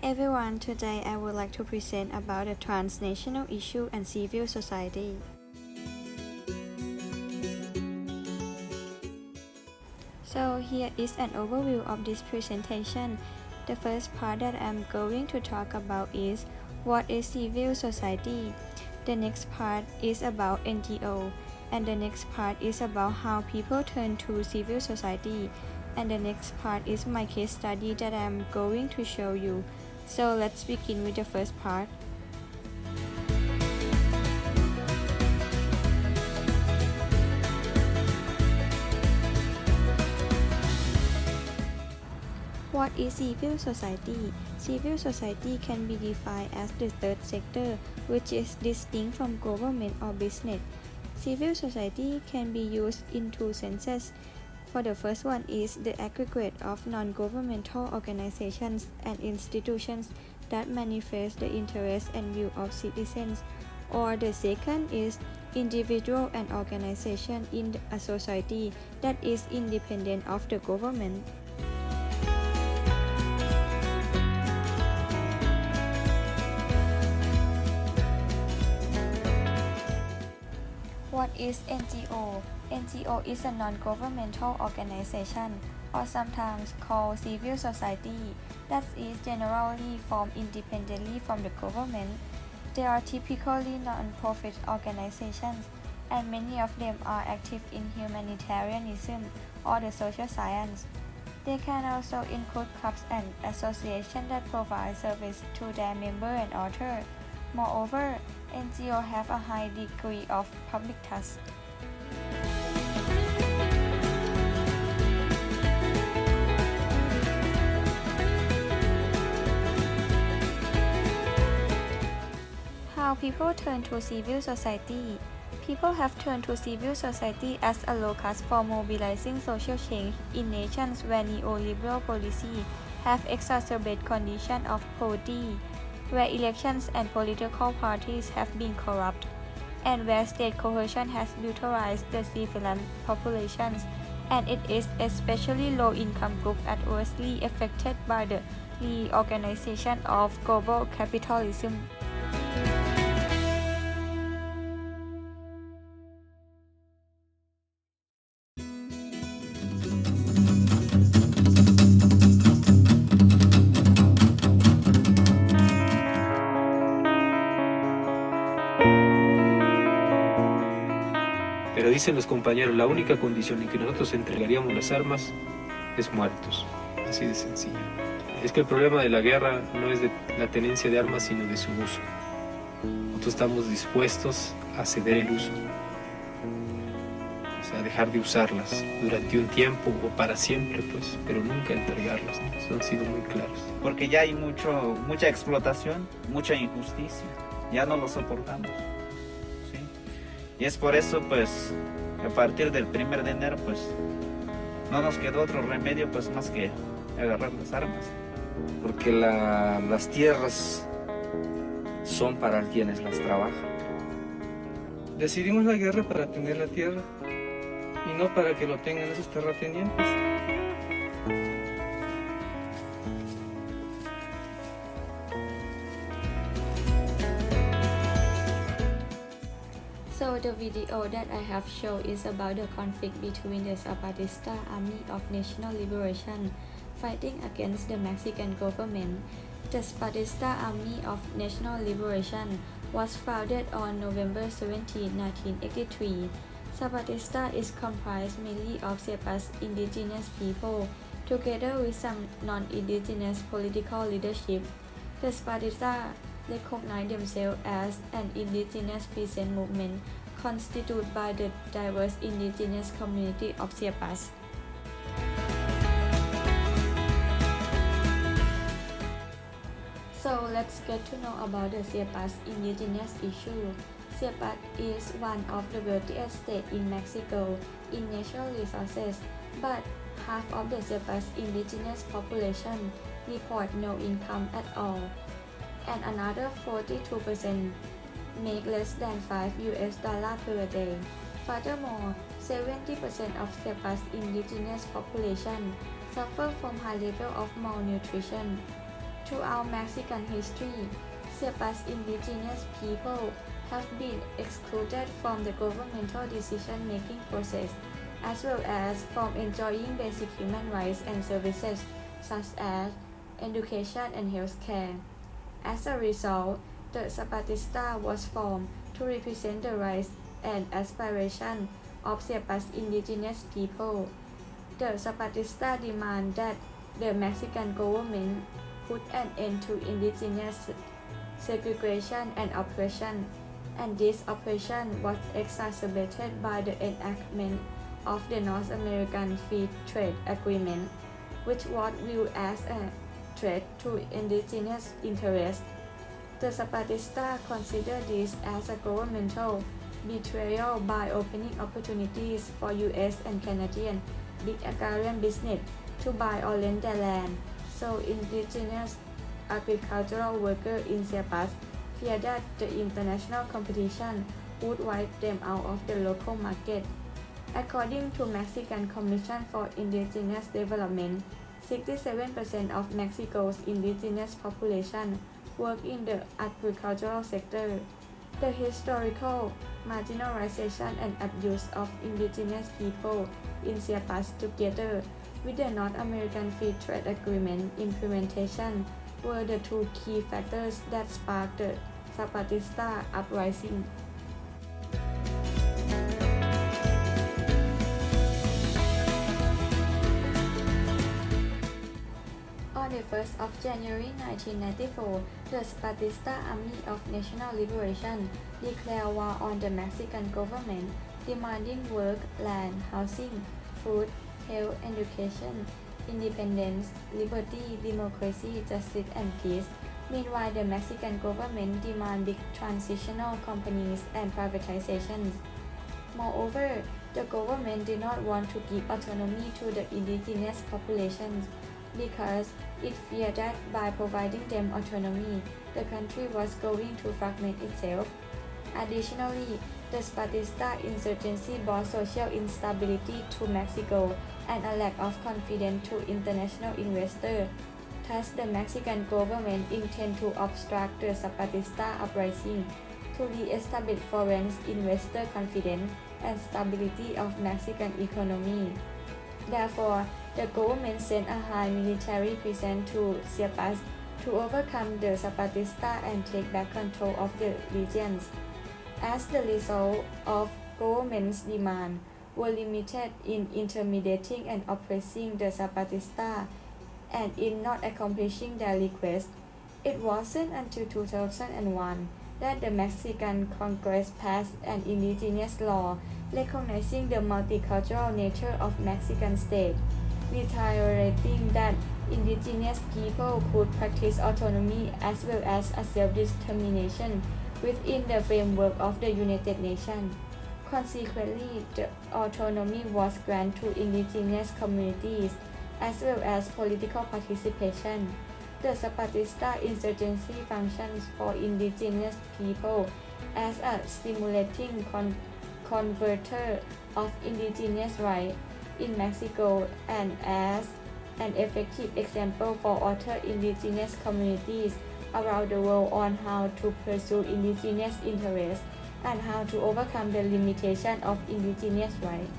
everyone, today I would like to present about a transnational issue and civil society. So here is an overview of this presentation. The first part that I'm going to talk about is what is civil society. The next part is about NGO, and the next part is about how people turn to civil society, and the next part is my case study that I'm going to show you. So let's begin with the first part. What is civil society? Civil society can be defined as the third sector, which is distinct from government or business. Civil society can be used in two senses. For the first one is the aggregate of non-governmental organizations and institutions that manifest the interests and views of citizens, or the second is individual and organization in a society that is independent of the government. What is NGO? NGO is a non-governmental organization, or sometimes called civil society, that is generally formed independently from the government. They are typically non-profit organizations, and many of them are active in humanitarianism or the social science. They can also include clubs and associations that provide service to their members and authors. Moreover, NGO have a high degree of public trust. How people turn to civil society. People have turned to civil society as a locus for mobilizing social change in nations where neoliberal policy have exacerbated conditions of poverty, where elections and political parties have been corrupt, and where state coercion has brutalized the civilian populations, and it is especially low-income groups adversely affected by the reorganization of global capitalism. Pero dicen los compañeros, la única condición en que nosotros entregaríamos las armas es muertos. Así de sencillo. Es que el problema de la guerra no es de la tenencia de armas, sino de su uso. Nosotros estamos dispuestos a ceder el uso. O sea, dejar de usarlas durante un tiempo o para siempre, pues, pero nunca entregarlas, ¿no? Eso han sido muy claros. Porque ya hay mucha explotación, mucha injusticia, ya no lo soportamos. ¿Sí? Y es por eso, pues, que a partir del 1 de enero, pues, no nos quedó otro remedio, pues, más que agarrar las armas. Porque las tierras son para quienes las trabajan. Decidimos la guerra para tener la tierra y no para que lo tengan esos terratenientes. So the video that I have shown is about the conflict between the Zapatista Army of National Liberation fighting against the Mexican government. The Zapatista Army of National Liberation was founded on November 17, 1983. Zapatista is comprised mainly of Chiapas indigenous people, together with some non-indigenous political leadership. The Zapatista recognize themselves as an indigenous peasant movement constituted by the diverse indigenous community of Chiapas. So let's get to know about the Chiapas indigenous issue. Chiapas is one of the wealthiest states in Mexico in natural resources, but half of the Chiapas indigenous population report no income at all, and another 42% make less than $5 per day. Furthermore, 70% of Chiapas indigenous population suffer from high level of malnutrition. Throughout Mexican history, Chiapas indigenous people have been excluded from the governmental decision-making process, as well as from enjoying basic human rights and services such as education and healthcare. As a result, the Zapatista was formed to represent the rights and aspirations of Chiapas indigenous people. The Zapatista demand that the Mexican government put an end to indigenous segregation and oppression, and this oppression was exacerbated by the enactment of the North American Free Trade Agreement, which was viewed as a threat to indigenous interests. The Zapatista consider this as a governmental betrayal by opening opportunities for U.S. and Canadian big agrarian business to buy or lend their land, so indigenous agricultural workers in Chiapas fear that the international competition would wipe them out of the local market. According to Mexican Commission for Indigenous Development, 67% of Mexico's indigenous population work in the agricultural sector. The historical marginalization and abuse of indigenous people in Chiapas together with the North American Free Trade Agreement implementation were the two key factors that sparked the Zapatista uprising. On the 1st of January 1994, the Zapatista Army of National Liberation declared war on the Mexican government, demanding work, land, housing, food, health, education, independence, liberty, democracy, justice, and peace. Meanwhile, the Mexican government demanded big transitional companies and privatizations. Moreover, the government did not want to give autonomy to the indigenous populations because it feared that by providing them autonomy, the country was going to fragment itself. Additionally, the Zapatista insurgency brought social instability to Mexico and a lack of confidence to international investors. Thus, the Mexican government intended to obstruct the Zapatista uprising to re-establish foreign investor confidence and stability of Mexican economy. Therefore, the government sent a high military presence to Chiapas to overcome the Zapatista and take back control of the regions. As the result of government's demand were limited in intimidating and oppressing the Zapatista and in not accomplishing their request, it wasn't until 2001 that the Mexican Congress passed an indigenous law recognizing the multicultural nature of Mexican state, reiterating that indigenous people could practice autonomy as well as a self-determination within the framework of the United Nations. Consequently, the autonomy was granted to indigenous communities as well as political participation. The Zapatista insurgency functions for indigenous people as a stimulating converter of indigenous rights in Mexico and as an effective example for other indigenous communities around the world on how to pursue indigenous interests and how to overcome the limitation of indigenous rights.